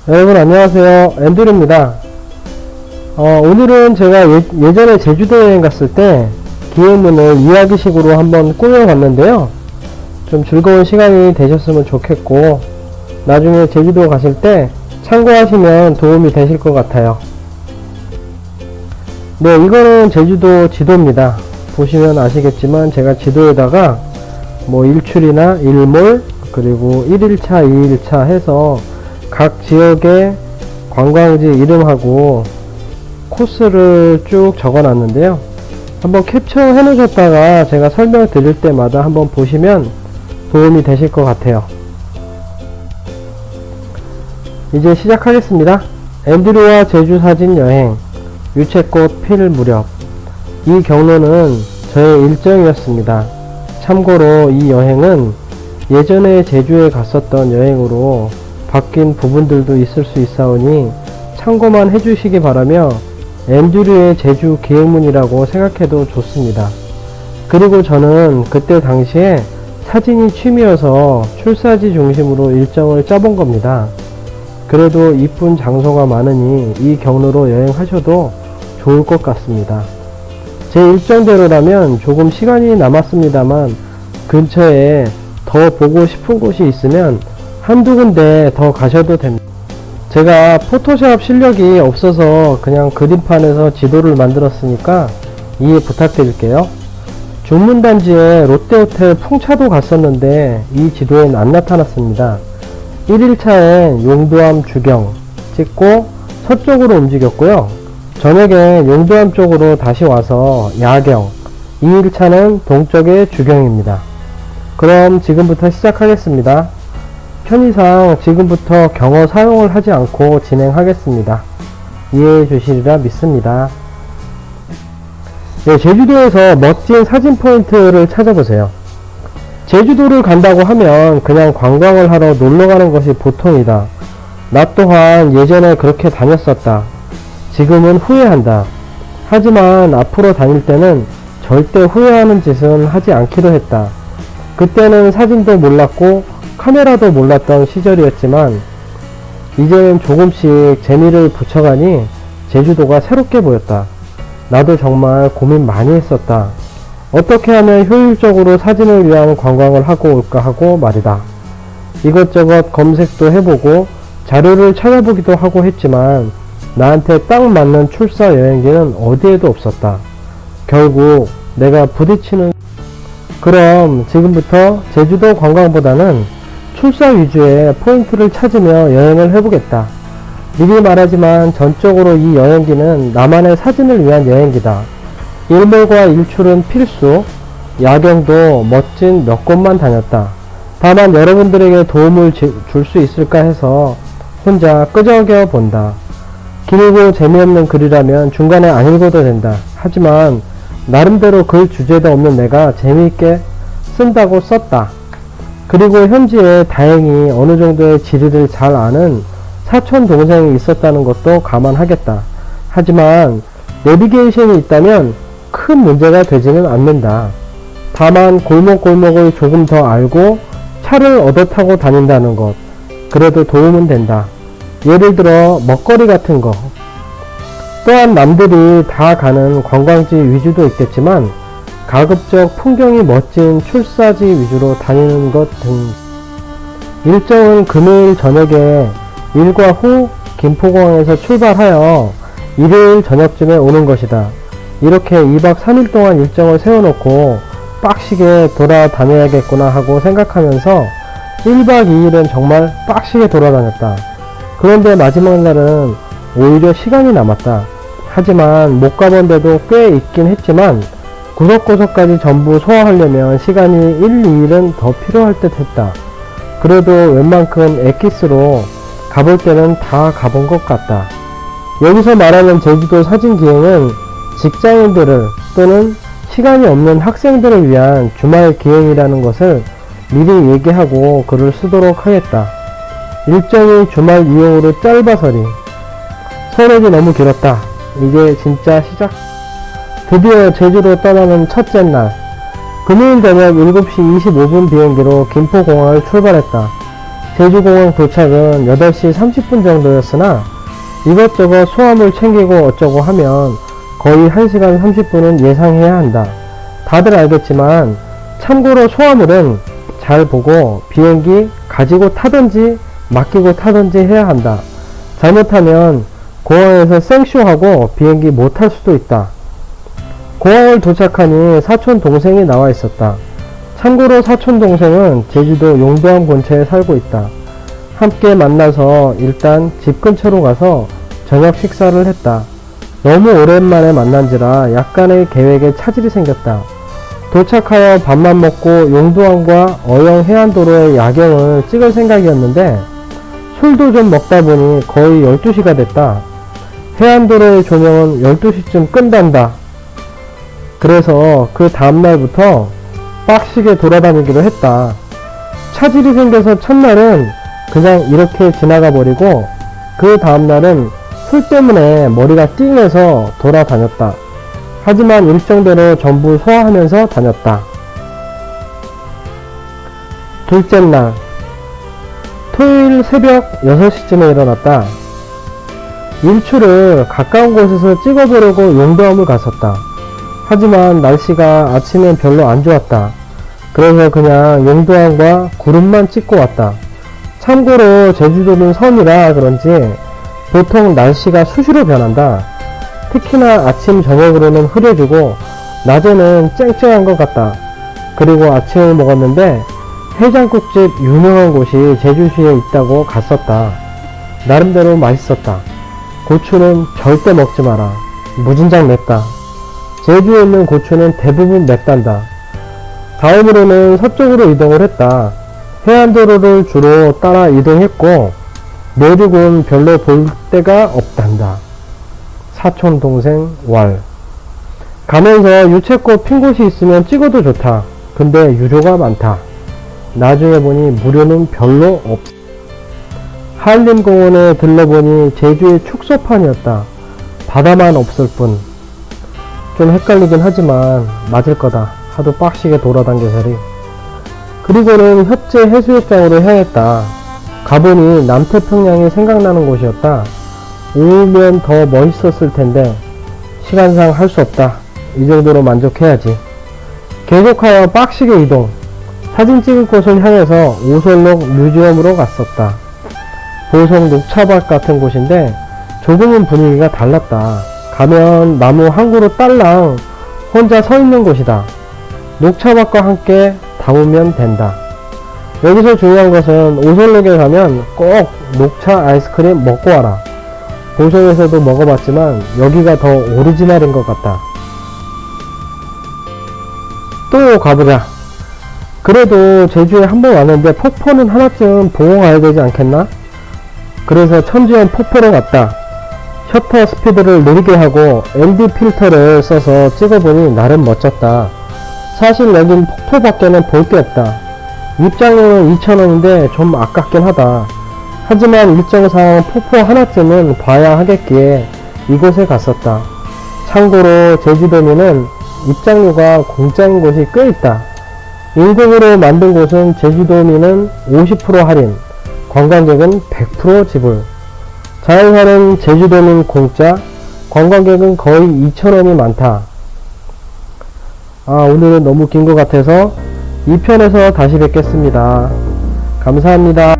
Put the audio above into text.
여러분 안녕하세요. 앤드류입니다. 오늘은 제가 예전에 제주도 여행 갔을 때 기획문을 이야기식으로 한번 꾸며봤는데요. 좀 즐거운 시간이 되셨으면 좋겠고 나중에 제주도 가실 때 참고하시면 도움이 되실 것 같아요. 네, 이거는 제주도 지도입니다. 보시면 아시겠지만 제가 지도에다가 일출이나 일몰 그리고 1일차, 2일차 해서 각 지역의 관광지 이름하고 코스를 쭉 적어 놨는데요. 한번 캡처해 놓으셨다가 제가 설명 드릴 때마다 한번 보시면 도움이 되실 것 같아요. 이제 시작하겠습니다. 앤드류와 제주 사진 여행, 유채꽃 필 무렵. 이 경로는 저의 일정이었습니다. 참고로 이 여행은 예전에 제주에 갔었던 여행으로 바뀐 부분들도 있을 수 있사오니 참고만 해주시기 바라며 앤드류의 제주 기획문이라고 생각해도 좋습니다. 그리고 저는 그때 당시에 사진이 취미여서 출사지 중심으로 일정을 짜본 겁니다. 그래도 이쁜 장소가 많으니 이 경로로 여행하셔도 좋을 것 같습니다. 제 일정대로라면 조금 시간이 남았습니다만 근처에 더 보고 싶은 곳이 있으면 한두 군데 더 가셔도 됩니다. 제가 포토샵 실력이 없어서 그냥 그림판에서 지도를 만들었으니까 이해 부탁드릴게요. 중문단지에 롯데호텔 풍차도 갔었는데 이 지도엔 안 나타났습니다. 1일차엔 용두암 주경 찍고 서쪽으로 움직였고요. 저녁에 용두암 쪽으로 다시 와서 야경, 2일차는 동쪽의 주경입니다. 그럼 지금부터 시작하겠습니다. 편의상 지금부터 경어 사용을 하지 않고 진행하겠습니다. 이해해 주시리라 믿습니다. 네, 제주도에서 멋진 사진 포인트를 찾아보세요. 제주도를 간다고 하면 그냥 관광을 하러 놀러 가는 것이 보통이다. 나 또한 예전에 그렇게 다녔었다. 지금은 후회한다. 하지만 앞으로 다닐 때는 절대 후회하는 짓은 하지 않기로 했다. 그때는 사진도 몰랐고 카메라도 몰랐던 시절이었지만 이제는 조금씩 재미를 붙여가니 제주도가 새롭게 보였다. 나도 정말 고민 많이 했었다. 어떻게 하면 효율적으로 사진을 위한 관광을 하고 올까 하고 말이다. 이것저것 검색도 해보고 자료를 찾아보기도 하고 했지만 나한테 딱 맞는 출사 여행지는 어디에도 없었다. 결국 내가 부딪히는 그럼 지금부터 제주도 관광보다는 출사 위주의 포인트를 찾으며 여행을 해보겠다. 미리 말하지만 전적으로 이 여행기는 나만의 사진을 위한 여행기다. 일몰과 일출은 필수, 야경도 멋진 몇 곳만 다녔다. 다만 여러분들에게 도움을 줄 수 있을까 해서 혼자 끄적여 본다. 길고 재미없는 글이라면 중간에 안 읽어도 된다. 하지만 나름대로 글 주제도 없는 내가 재미있게 쓴다고 썼다. 그리고 현지에 다행히 어느 정도의 지리를 잘 아는 사촌 동생이 있었다는 것도 감안하겠다. 하지만 내비게이션이 있다면 큰 문제가 되지는 않는다. 다만 골목골목을 조금 더 알고 차를 얻어 타고 다닌다는 것, 그래도 도움은 된다. 예를 들어 먹거리 같은 거. 또한 남들이 다 가는 관광지 위주도 있겠지만 가급적 풍경이 멋진 출사지 위주로 다니는 것 등. 일정은 금요일 저녁에 일과 후 김포공항에서 출발하여 일요일 저녁쯤에 오는 것이다. 이렇게 2박 3일 동안 일정을 세워놓고 빡시게 돌아다녀야겠구나 하고 생각하면서 1박 2일은 정말 빡시게 돌아다녔다. 그런데 마지막 날은 오히려 시간이 남았다. 하지만 못 가본 데도 꽤 있긴 했지만 구석구석까지 전부 소화하려면 시간이 1, 2일은 더 필요할 듯 했다. 그래도 웬만큼 엑기스로 가볼 때는 다 가본 것 같다. 여기서 말하는 제주도 사진 기행은 직장인들을 또는 시간이 없는 학생들을 위한 주말 기행이라는 것을 미리 얘기하고 글을 쓰도록 하겠다. 일정이 주말 이용으로 짧아서니 서론이 너무 길었다. 이제 진짜 시작. 드디어 제주로 떠나는 첫째 날, 금요일 저녁 7시 25분 비행기로 김포공항을 출발했다. 제주공항 도착은 8시 30분 정도였으나 이것저것 소화물 챙기고 어쩌고 하면 거의 1시간 30분은 예상해야 한다. 다들 알겠지만 참고로 소화물은 잘 보고 비행기 가지고 타든지 맡기고 타든지 해야 한다. 잘못하면 공항에서 생쇼하고 비행기 못 탈 수도 있다. 공항을 도착하니 사촌 동생이 나와 있었다. 참고로 사촌 동생은 제주도 용도암 근처에 살고 있다. 함께 만나서 일단 집 근처로 가서 저녁 식사를 했다. 너무 오랜만에 만난지라 약간의 계획에 차질이 생겼다. 도착하여 밥만 먹고 용도암과 어영 해안도로의 야경을 찍을 생각이었는데 술도 좀 먹다 보니 거의 12시가 됐다. 해안도로의 조명은 12시쯤 끈단다. 그래서 그 다음날부터 빡시게 돌아다니기로 했다. 차질이 생겨서 첫날은 그냥 이렇게 지나가 버리고 그 다음날은 술 때문에 머리가 띵해서 돌아다녔다. 하지만 일정대로 전부 소화하면서 다녔다. 둘째 날 토요일 새벽 6시쯤에 일어났다. 일출을 가까운 곳에서 찍어보려고 용도암을 갔었다. 하지만 날씨가 아침엔 별로 안 좋았다. 그래서 그냥 용도암과 구름만 찍고 왔다. 참고로 제주도는 섬이라 그런지 보통 날씨가 수시로 변한다. 특히나 아침 저녁으로는 흐려지고 낮에는 쨍쨍한 것 같다. 그리고 아침을 먹었는데 해장국집 유명한 곳이 제주시에 있다고 갔었다. 나름대로 맛있었다. 고추는 절대 먹지 마라. 무진장 맵다. 제주에 있는 고추는 대부분 맵단다. 다음으로는 서쪽으로 이동을 했다. 해안도로를 주로 따라 이동했고 내륙은 별로 볼 데가 없단다. 사촌 동생 왈. 가면서 유채꽃 핀 곳이 있으면 찍어도 좋다. 근데 유료가 많다. 나중에 보니 무료는 별로 없. 한림공원에 들러보니 제주의 축소판이었다. 바다만 없을 뿐. 좀 헷갈리긴 하지만 맞을 거다. 하도 빡시게 돌아다녀서리. 그리고는 협재 해수욕장으로 향했다. 가보니 남태평양이 생각나는 곳이었다. 오면 더 멋있었을 텐데 시간상 할 수 없다. 이 정도로 만족해야지. 계속하여 빡시게 이동. 사진 찍을 곳을 향해서 오설록 뮤지엄으로 갔었다. 보성 녹차밭 같은 곳인데 조금은 분위기가 달랐다. 가면 나무 한 그루 딸랑 혼자 서 있는 곳이다. 녹차밭과 함께 담으면 된다. 여기서 중요한 것은 오설록에 가면 꼭 녹차 아이스크림 먹고 와라. 보성에서도 먹어봤지만 여기가 더 오리지널인 것 같다. 또 가보자. 그래도 제주에 한번 왔는데 폭포는 하나쯤 보고 가야 되지 않겠나? 그래서 천지연 폭포로 갔다. 셔터 스피드를 느리게 하고 ND 필터를 써서 찍어보니 나름 멋졌다. 사실 여긴 폭포밖에는 볼 게 없다. 입장료는 2,000원인데 좀 아깝긴 하다. 하지만 일정상 폭포 하나쯤은 봐야 하겠기에 이곳에 갔었다. 참고로 제주도민은 입장료가 공짜인 곳이 꽤 있다. 인공으로 만든 곳은 제주도민은 50% 할인, 관광객은 100% 지불. 자연사는 제주도민 공짜, 관광객은 거의 2,000원이 많다. 오늘은 너무 긴 것 같아서 2편에서 다시 뵙겠습니다. 감사합니다.